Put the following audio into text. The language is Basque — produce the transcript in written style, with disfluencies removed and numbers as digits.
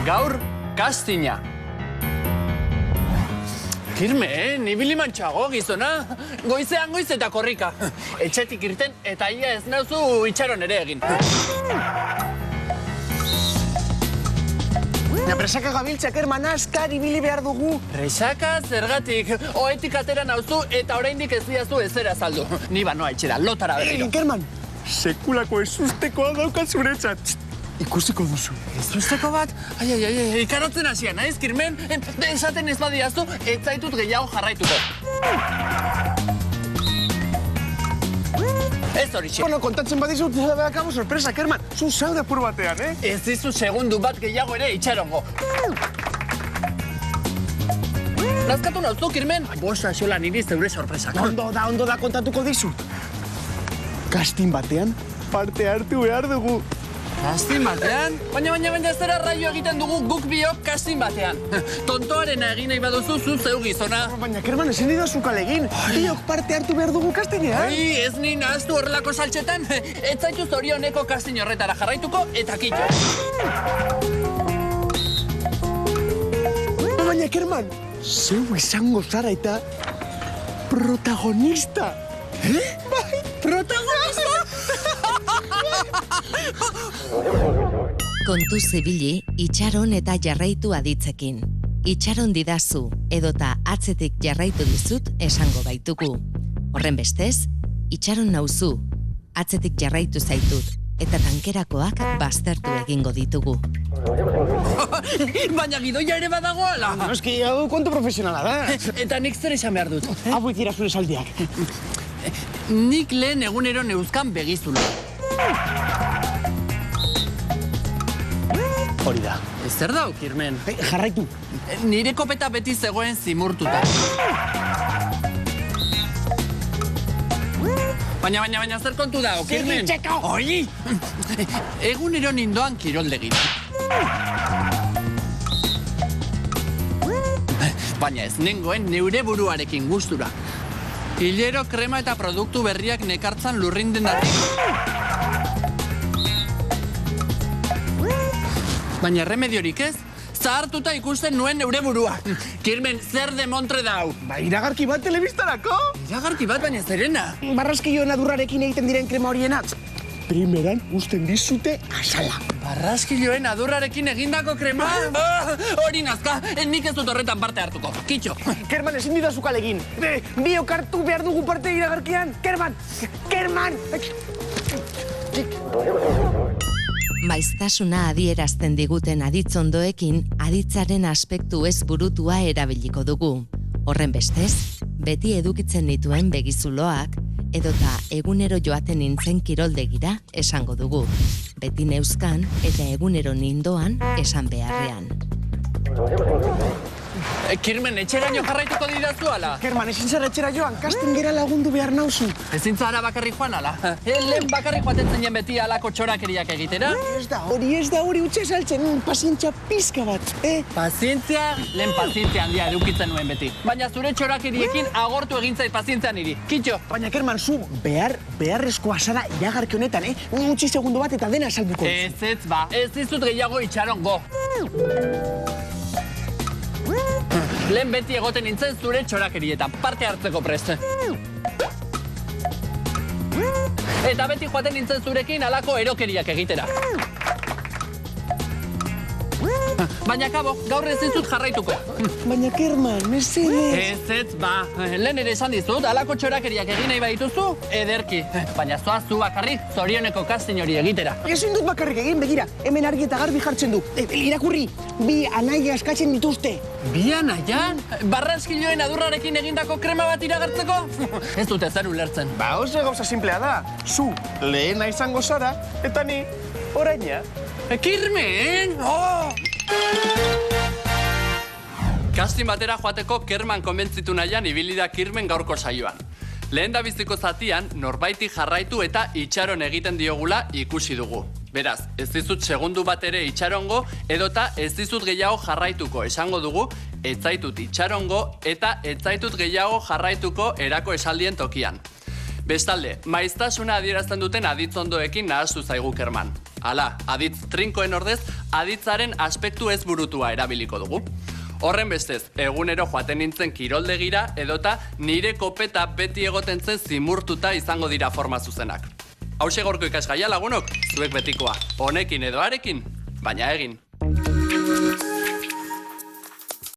Gaur, castinga. Kirmen, ibili mantxago, gizona. Goizean goiz eta korrika. Etxetik irten eta ia ez nauzu itxaron ere egin. Presaka gabiltzak, Kerman, askar ibili behar dugu. Presaka zergatik. Oetik atera nauzu eta oraindik ez diazu ezera azaldu. Ni banoa etxera, lotara berriro. Kerman, sekulako ezustekoa daukat zuretzat. Ikusiko duzu. Ezusteko bat? Ai, ikarotzen hasia naiz, Kirmen. Esaten ez badiazu, ez zaitut gehiago jarraituko. Ez hori xe. Bueno, kontatzen badizut, akabo sorpresa, Kerman. Zu zaude apur batean, eh? Ez dizu segundu bat gehiago ere itxarongo. Nazkatu nauzu, Kirmen? Bosta xola niri zeure sorpresak. Ondo da kontatuko dizut. Casting batean parte hartu behar dugu. Casting batean? Baina zera raio egiten dugu guk biok casting batean. Tontoarena egin nahi baduzu zu zeu gizona. Baina, Kerman, ezin didazu kalegin. Biok parte hartu behar dugu castingean. Ai, ez ni nahaztu horrelako saltxetan. Ez zaitu zorioneko casting horretara jarraituko eta kitxo. Baina, Kerman, zeu izango zara eta protagonista. Bai, protagonista? Kontu zibili, itxaron eta jarraitu aditzekin. Itxaron didazu, edota atzetik jarraitu dizut esango baitugu. Horren bestez, itxaron nauzu, atzetik jarraitu zaitut, eta tankerakoak baztertu egingo ditugu. Baina gidoia ere badagoala. Noski, hau kontu profesionala da. Eta nik zer esan behar dut. Hau itira zure saldiak. Nik lehen egunero neuzkan begizula. Hori da. Zer dau, Kirmen? Jarraitu. Nire kopeta beti zegoen zimurtuta. Baina zer kontu dau, Kirmen? Txeka! Oi! Egunero nindoan kiroldegin. Baina ez nengoen neure buruarekin gustura. Hilero krema eta produktu berriak nekartzan lurrinden datik. Baina remediorik ez, zahartuta ikusten nuen neure burua. Kirmen, zer demontre dau? Ba, iragarki bat telebistarako? Iragarki bat, baina zerena. Barraskilloen adurrarekin egiten diren krema horienak. Primeran usten dizute azala. Barraskilloen adurrarekin egindako krema? Hori nazka, nik ez dut horretan parte hartuko. Kitxo. Kerman, ezin didazu kalegin. Biok hartu behar dugu parte iragarkian. Kerman! Maiztasuna adierazten diguten aditzondoekin aditzaren aspektu ez burutua erabiliko dugu. Horren bestez, beti edukitzen nituen begizuloak, edota egunero joaten nintzen kiroldegira esango dugu. Beti neuzkan eta egunero nindoan esan beharrean. Kirmen, etxeraino jarraituko didazu ala? Kerman, ezin zara etxera joan, castingera lagundu behar nauzu. Ezin zara bakarrik joan ala? Lehen bakarrik joaten zinen beti alako txorakeriak egitera? Ez da hori utxe saltzen, pazientzia pizka bat, Pazientzia, lehen pazientzia handia edukitzen nuen beti. Baina zure txorakeriekin agortu egin zait pazientzia niri. Kitxo. Baina, Kerman, zu beharrezkoa zara iragarki honetan, Utzi segundo bat eta dena salduko. Ez ba, ez dizut gehiago itxarongo. Lehen beti egoten nintzen zure txorakerietan, parte hartzeko prest. Eta beti joaten nintzen zurekin alako erokeriak egitera. Baina kabo, gaur ez dizut jarraituko. Baina, Kerman, mesedez. Ez ba, lehen ere esan dizut, alako txorakeriak egin nahi badituzu, ederki. Baina zoazu bakarrik zorioneko casting hori egitera. Ezin dut bakarrik egin, begira, hemen argi eta garbi jartzen du. Irakurri, bi anaia eskatzen dituzte. Bi anaia? Barraskilloen adurrarekin egindako krema bat iragartzeko? Ez dute zer ulertzen. Ba, oso gauza simplea da. Zu lehena izango zara, eta ni oraina. Kirmen! Casting batera joateko Kerman konbentzitu nahian ibili da Kirmen gaurko saioan. Lehen da biziko zatian, norbaiti jarraitu eta itxaron egiten diogula ikusi dugu. Beraz, ez dizut segundu bat ere itxarongo, edota ez dizut gehiago jarraituko esango dugu, ez zaitut itxarongo eta ez zaitut gehiago jarraituko erako esaldien tokian. Bestalde, maiztasuna adierazten duten aditzondoekin nahaztu zaigu Kerman. Hala, aditz trinkoen ordez, aditzaren aspektu ez burutua erabiliko dugu. Horren bestez, egunero joaten nintzen kiroldegira edota nire kopeta beti egoten zen zimurtuta izango dira forma zuzenak. Hauxe gaurko ikasgaia lagunok, zuek betikoa, honekin edo harekin, baina egin.